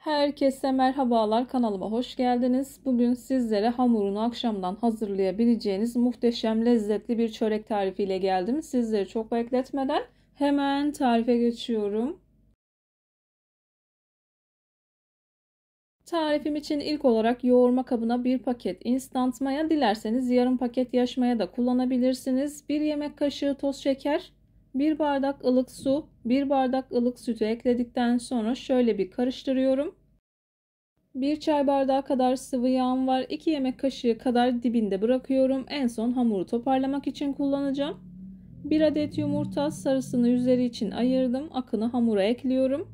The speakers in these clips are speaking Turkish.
Herkese merhabalar, kanalıma hoş geldiniz. Bugün sizlere hamurunu akşamdan hazırlayabileceğiniz muhteşem lezzetli bir çörek tarifiyle geldim. Sizleri çok bekletmeden hemen tarife geçiyorum. Tarifim için ilk olarak yoğurma kabına bir paket instant maya, dilerseniz yarım paket yaş maya da kullanabilirsiniz. 1 yemek kaşığı toz şeker, 1 bardak ılık su, 1 bardak ılık sütü ekledikten sonra şöyle bir karıştırıyorum. 1 çay bardağı kadar sıvı yağım var. 2 yemek kaşığı kadar dibinde bırakıyorum. En son hamuru toparlamak için kullanacağım. 1 adet yumurta sarısını üzeri için ayırdım. Akını hamura ekliyorum.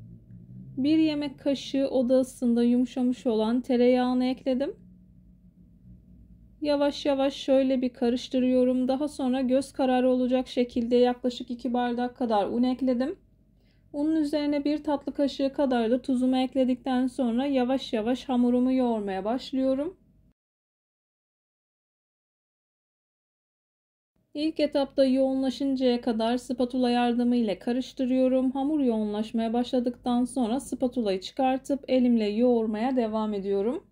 1 yemek kaşığı oda ısısında yumuşamış olan tereyağını ekledim. Yavaş yavaş şöyle bir karıştırıyorum. Daha sonra göz kararı olacak şekilde yaklaşık 2 bardak kadar un ekledim. Unun üzerine 1 tatlı kaşığı kadar da tuzumu ekledikten sonra yavaş yavaş hamurumu yoğurmaya başlıyorum. İlk etapta yoğunlaşıncaya kadar spatula yardımıyla karıştırıyorum. Hamur yoğunlaşmaya başladıktan sonra spatulayı çıkartıp elimle yoğurmaya devam ediyorum.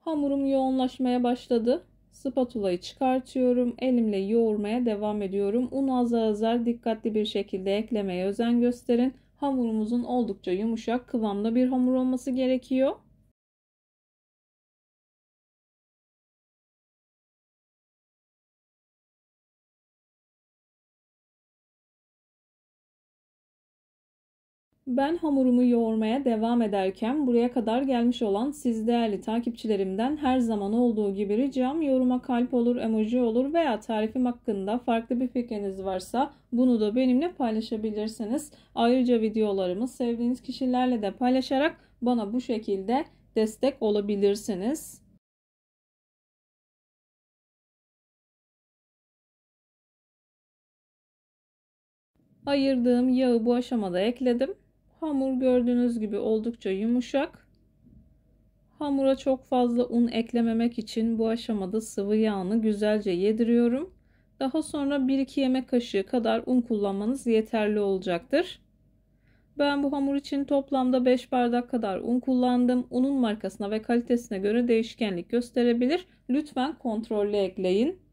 Hamurum yoğunlaşmaya başladı. Spatulayı çıkartıyorum. Elimle yoğurmaya devam ediyorum. Unu azar azar dikkatli bir şekilde eklemeye özen gösterin. Hamurumuzun oldukça yumuşak kıvamda bir hamur olması gerekiyor. Ben hamurumu yoğurmaya devam ederken buraya kadar gelmiş olan siz değerli takipçilerimden her zaman olduğu gibi ricam yoruma kalp olur, emoji olur veya tarifim hakkında farklı bir fikriniz varsa bunu da benimle paylaşabilirsiniz. Ayrıca videolarımı sevdiğiniz kişilerle de paylaşarak bana bu şekilde destek olabilirsiniz. Ayırdığım yağı bu aşamada ekledim. Hamur gördüğünüz gibi oldukça yumuşak. Hamura çok fazla un eklememek için bu aşamada sıvı yağını güzelce yediriyorum. Daha sonra 1-2 yemek kaşığı kadar un kullanmanız yeterli olacaktır. Ben bu hamur için toplamda 5 bardak kadar un kullandım. Unun markasına ve kalitesine göre değişkenlik gösterebilir. Lütfen kontrollü ekleyin.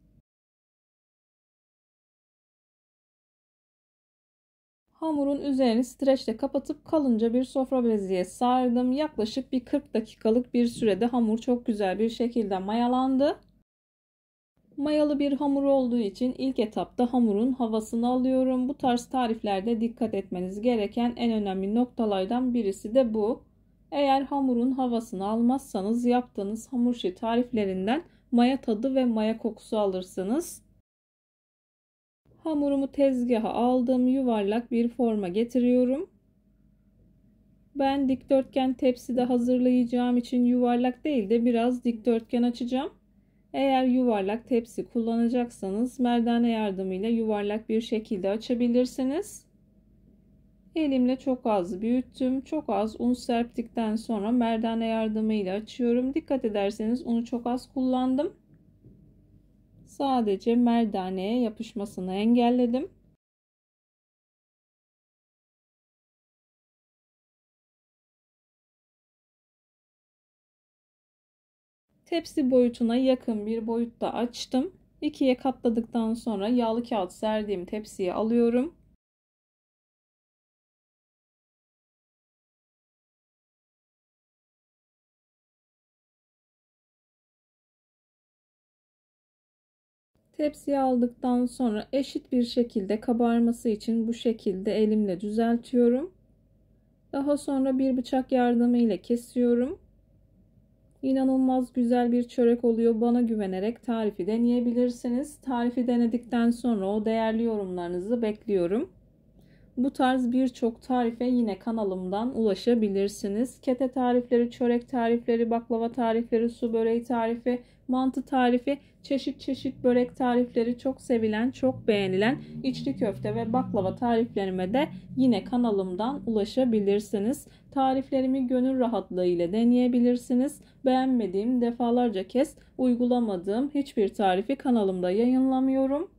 Hamurun üzerini streçle kapatıp kalınca bir sofra beziye sardım. Yaklaşık bir 40 dakikalık bir sürede hamur çok güzel bir şekilde mayalandı. Mayalı bir hamur olduğu için ilk etapta hamurun havasını alıyorum. Bu tarz tariflerde dikkat etmeniz gereken en önemli noktalardan birisi de bu. Eğer hamurun havasını almazsanız yaptığınız hamur işi tariflerinden maya tadı ve maya kokusu alırsınız. Hamurumu tezgaha aldım, yuvarlak bir forma getiriyorum. Ben dikdörtgen tepside hazırlayacağım için yuvarlak değil de biraz dikdörtgen açacağım. Eğer yuvarlak tepsi kullanacaksanız merdane yardımıyla yuvarlak bir şekilde açabilirsiniz. Elimle çok az büyüttüm. Çok az un serptikten sonra merdane yardımıyla açıyorum. Dikkat ederseniz unu çok az kullandım. Sadece merdaneye yapışmasını engelledim. Tepsi boyutuna yakın bir boyutta açtım. İkiye katladıktan sonra yağlı kağıt serdiğim tepsiye alıyorum. Tepsiye aldıktan sonra eşit bir şekilde kabarması için bu şekilde elimle düzeltiyorum. Daha sonra bir bıçak yardımıyla kesiyorum. İnanılmaz güzel bir çörek oluyor. Bana güvenerek tarifi deneyebilirsiniz. Tarifi denedikten sonra o değerli yorumlarınızı bekliyorum. Bu tarz birçok tarife yine kanalımdan ulaşabilirsiniz. Kete tarifleri, çörek tarifleri, baklava tarifleri, su böreği tarifi, mantı tarifi, çeşit çeşit börek tarifleri, çok sevilen, çok beğenilen içli köfte ve baklava tariflerime de yine kanalımdan ulaşabilirsiniz. Tariflerimi gönül rahatlığı ile deneyebilirsiniz. Beğenmediğim, defalarca kez uygulamadığım hiçbir tarifi kanalımda yayınlamıyorum.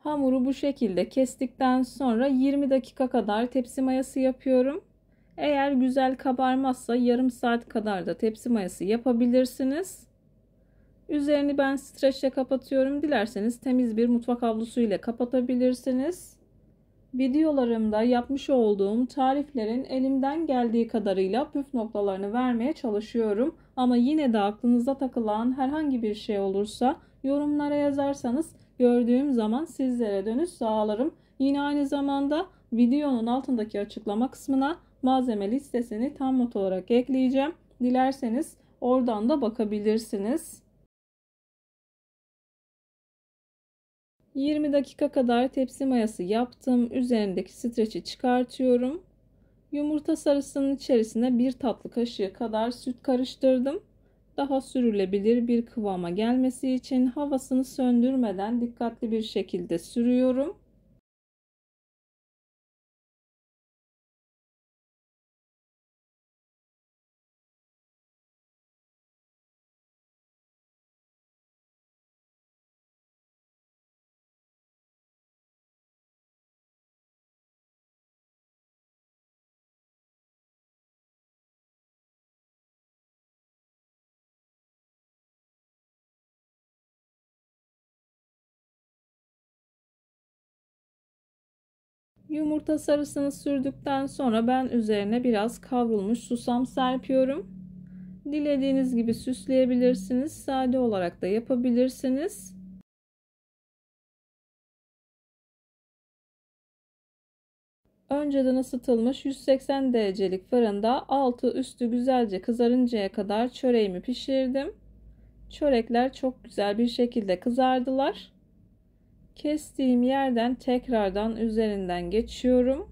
Hamuru bu şekilde kestikten sonra 20 dakika kadar tepsi mayası yapıyorum. Eğer güzel kabarmazsa yarım saat kadar da tepsi mayası yapabilirsiniz. Üzerini ben streçle kapatıyorum. Dilerseniz temiz bir mutfak havlusu ile kapatabilirsiniz. Videolarımda yapmış olduğum tariflerin elimden geldiği kadarıyla püf noktalarını vermeye çalışıyorum. Ama yine de aklınıza takılan herhangi bir şey olursa yorumlara yazarsanız gördüğüm zaman sizlere dönüş sağlarım. Yine aynı zamanda videonun altındaki açıklama kısmına malzeme listesini tam not olarak ekleyeceğim. Dilerseniz oradan da bakabilirsiniz. 20 dakika kadar tepsi mayası yaptım. Üzerindeki streçi çıkartıyorum. Yumurta sarısının içerisine 1 tatlı kaşığı kadar süt karıştırdım. Daha sürülebilir bir kıvama gelmesi için havasını söndürmeden dikkatli bir şekilde sürüyorum. Yumurta sarısını sürdükten sonra ben üzerine biraz kavrulmuş susam serpiyorum. Dilediğiniz gibi süsleyebilirsiniz. Sade olarak da yapabilirsiniz. Önceden ısıtılmış 180 derecelik fırında altı üstü güzelce kızarıncaya kadar çöreğimi pişirdim. Çörekler çok güzel bir şekilde kızardılar. Kestiğim yerden tekrardan üzerinden geçiyorum.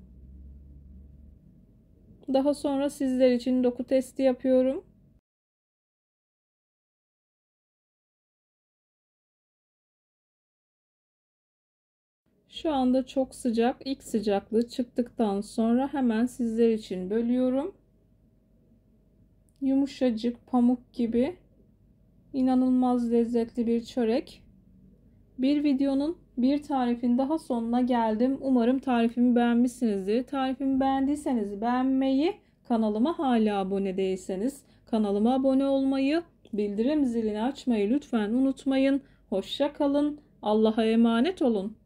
Daha sonra sizler için doku testi yapıyorum. Şu anda çok sıcak. İlk sıcaklığı çıktıktan sonra hemen sizler için bölüyorum. Yumuşacık, pamuk gibi inanılmaz lezzetli bir çörek. Bir videonun, bir tarifin daha sonuna geldim. Umarım tarifimi beğenmişsinizdir. Tarifimi beğendiyseniz beğenmeyi, kanalıma hala abone değilseniz kanalıma abone olmayı, bildirim zilini açmayı lütfen unutmayın. Hoşça kalın. Allah'a emanet olun.